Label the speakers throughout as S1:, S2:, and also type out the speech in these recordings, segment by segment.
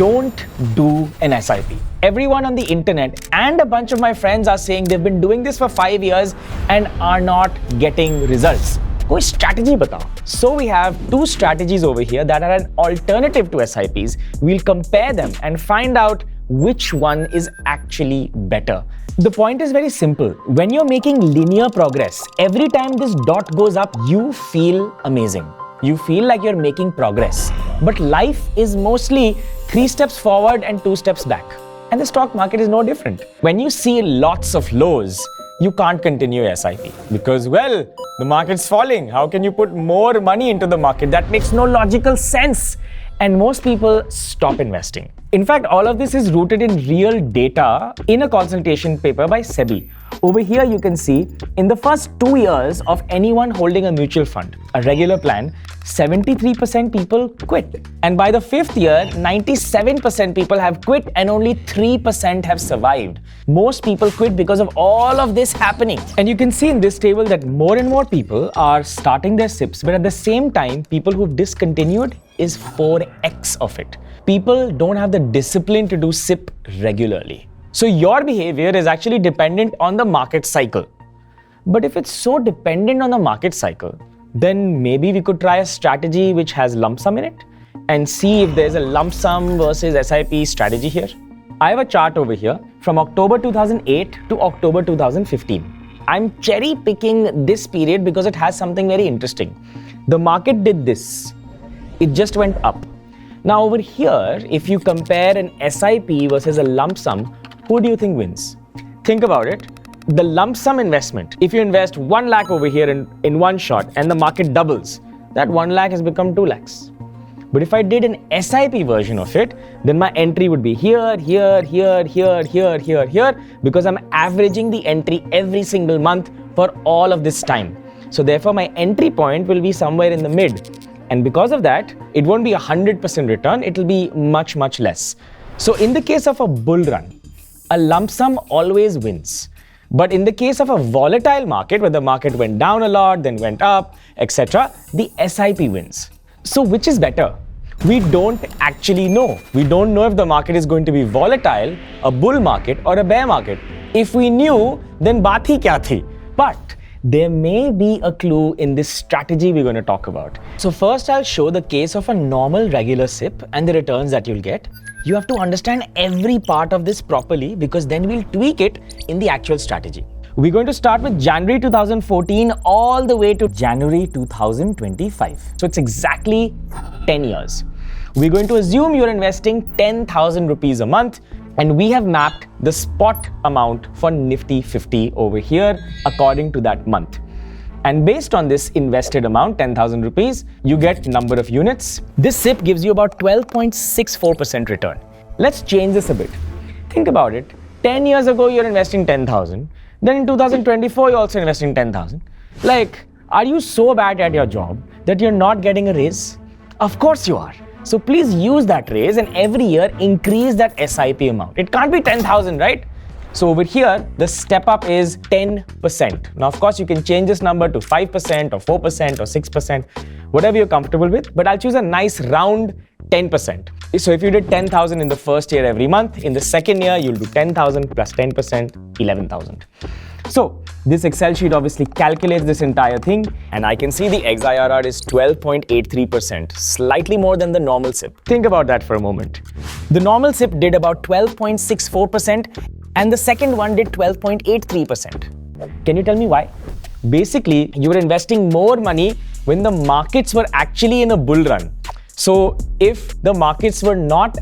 S1: don't do an SIP. Everyone on the internet and a bunch of my friends are saying they've been doing this for 5 years and are not getting results. Koi strategy batao. So we have two strategies over here that are an alternative to SIPs. We'll compare them and find out which one is actually better. The point is very simple. When you're making linear progress, every time this dot goes up, you feel amazing. You feel like you're making progress. But life is mostly 3 steps forward and 2 steps back. And the stock market is no different. When you see lots of lows, you can't continue your SIP because, well, the market's falling. How can you put more money into the market? That makes no logical sense. And most people stop investing. In fact, all of this is rooted in real data in a consultation paper by SEBI. Over here, you can see in the first 2 years of anyone holding a mutual fund, a regular plan, 73% people quit. And by the 5th year, 97% people have quit and only 3% have survived. Most people quit because of all of this happening. And you can see in this table that more and more people are starting their SIPs, but at the same time, people who've discontinued is 4x of it. People don't have the discipline to do SIP regularly. So your behavior is actually dependent on the market cycle. But if it's so dependent on the market cycle, then maybe we could try a strategy which has lump sum in it and see if there's a lump sum versus SIP strategy here. I have a chart over here from October 2008 to October 2015. I'm cherry picking this period because it has something very interesting. The market did this. It just went up. Now over here, if you compare an SIP versus a lump sum, who do you think wins? Think about it. The lump sum investment, if you invest 1 lakh over here in one shot and the market doubles, that 1 lakh has become 2 lakhs. But if I did an SIP version of it, then my entry would be here, here, here, here, here, here, here, because I'm averaging the entry every single month for all of this time. So therefore, my entry point will be somewhere in the mid. And because of that, it won't be 100% return, it will be much, much less. So in the case of a bull run, a lump sum always wins. But in the case of a volatile market, where the market went down a lot, then went up, etc., the SIP wins. So which is better? We don't actually know. We don't know if the market is going to be volatile, a bull market, or a bear market. If we knew, then baat hi kya thi? But there may be a clue in this strategy we're going to talk about. So first, I'll show the case of a normal regular SIP and the returns that you'll get. You have to understand every part of this properly because then we'll tweak it in the actual strategy. We're going to start with January 2014 all the way to January 2025. So it's exactly 10 years. We're going to assume you're investing 10,000 rupees a month, and we have mapped the spot amount for Nifty 50 over here according to that month. And based on this invested amount, 10,000 rupees, you get number of units. This SIP gives you about 12.64% return. Let's change this a bit. Think about it. 10 years ago, you're investing 10,000. Then in 2024, you're also investing 10,000. Like, are you so bad at your job that you're not getting a raise? Of course you are. So please use that raise and every year increase that SIP amount. It can't be 10,000, right? So over here, the step up is 10%. Now, of course, you can change this number to 5% or 4% or 6%, whatever you're comfortable with, but I'll choose a nice round 10%. So if you did 10,000 in the first year every month, in the second year, you'll do 10,000 plus 10%, 11,000. So this Excel sheet obviously calculates this entire thing, and I can see the XIRR is 12.83%, slightly more than the normal SIP. Think about that for a moment. The normal SIP did about 12.64%, and the second one did 12.83%. Can you tell me why? Basically, you were investing more money when the markets were actually in a bull run. So if the markets were not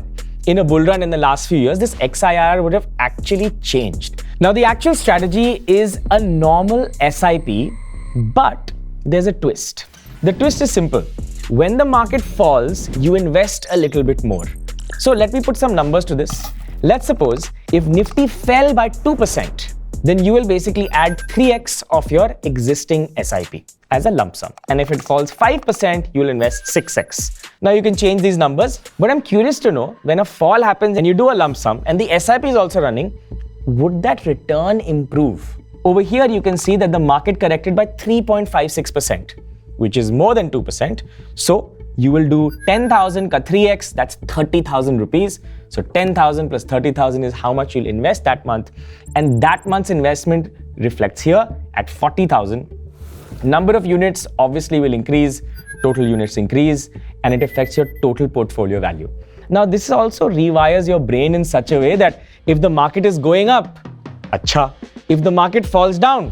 S1: in a bull run in the last few years, this XIRR would have actually changed. Now, the actual strategy is a normal SIP, but there's a twist. The twist is simple. When the market falls, you invest a little bit more. So let me put some numbers to this. Let's suppose if Nifty fell by 2%, then you will basically add 3x of your existing SIP as a lump sum. And if it falls 5%, you'll invest 6x. Now you can change these numbers, but I'm curious to know, when a fall happens and you do a lump sum and the SIP is also running, would that return improve? Over here, you can see that the market corrected by 3.56%, which is more than 2%. So You will do 10,000 ka 3x, that's 30,000 rupees. So 10,000 plus 30,000 is how much you'll invest that month. And that month's investment reflects here at 40,000. Number of units obviously will increase, total units increase, and it affects your total portfolio value. Now, this also rewires your brain in such a way that if the market is going up, acha. If the market falls down,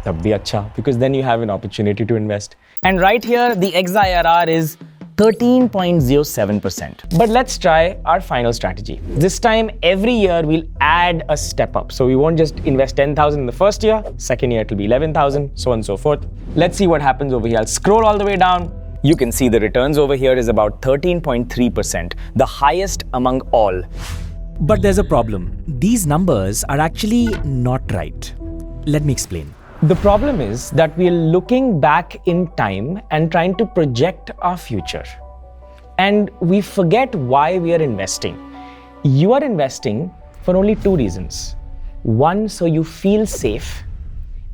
S1: tab bhi acha, because then you have an opportunity to invest. And right here, the XIRR is 13.07%. But let's try our final strategy. This time, every year we'll add a step up. So we won't just invest 10,000 in the first year, second year it'll be 11,000, so on and so forth. Let's see what happens over here. I'll scroll all the way down. You can see the returns over here is about 13.3%, the highest among all.
S2: But there's a problem. These numbers are actually not right. Let me explain.
S1: The problem is that we are looking back in time and trying to project our future. And we forget why we are investing. You are investing for only two reasons. One, so you feel safe.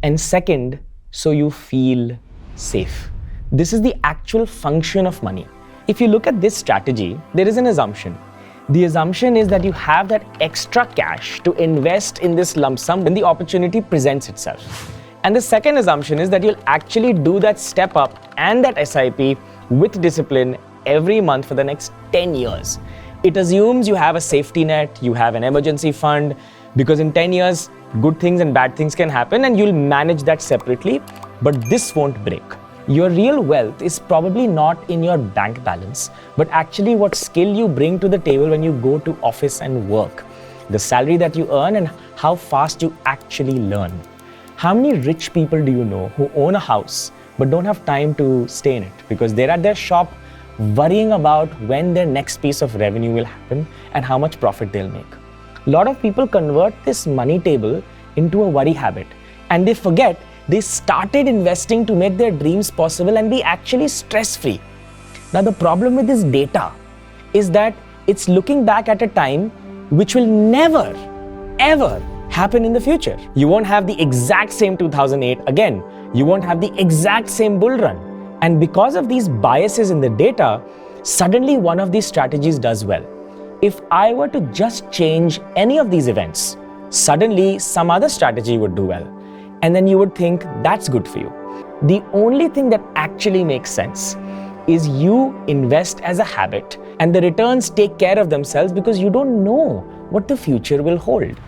S1: And second, so you feel safe. This is the actual function of money. If you look at this strategy, there is an assumption. The assumption is that you have that extra cash to invest in this lump sum when the opportunity presents itself. And the second assumption is that you'll actually do that step up and that SIP with discipline every month for the next 10 years. It assumes you have a safety net, you have an emergency fund, because in 10 years, good things and bad things can happen and you'll manage that separately, but this won't break. Your real wealth is probably not in your bank balance, but actually what skill you bring to the table when you go to office and work, the salary that you earn and how fast you actually learn. How many rich people do you know who own a house but don't have time to stay in it because they're at their shop worrying about when their next piece of revenue will happen and how much profit they'll make? A lot of people convert this money table into a worry habit and they forget they started investing to make their dreams possible and be actually stress-free. Now, the problem with this data is that it's looking back at a time which will never, ever happen in the future. You won't have the exact same 2008 again. You won't have the exact same bull run. And because of these biases in the data, suddenly one of these strategies does well. If I were to just change any of these events, suddenly some other strategy would do well. And then you would think that's good for you. The only thing that actually makes sense is you invest as a habit and the returns take care of themselves because you don't know what the future will hold.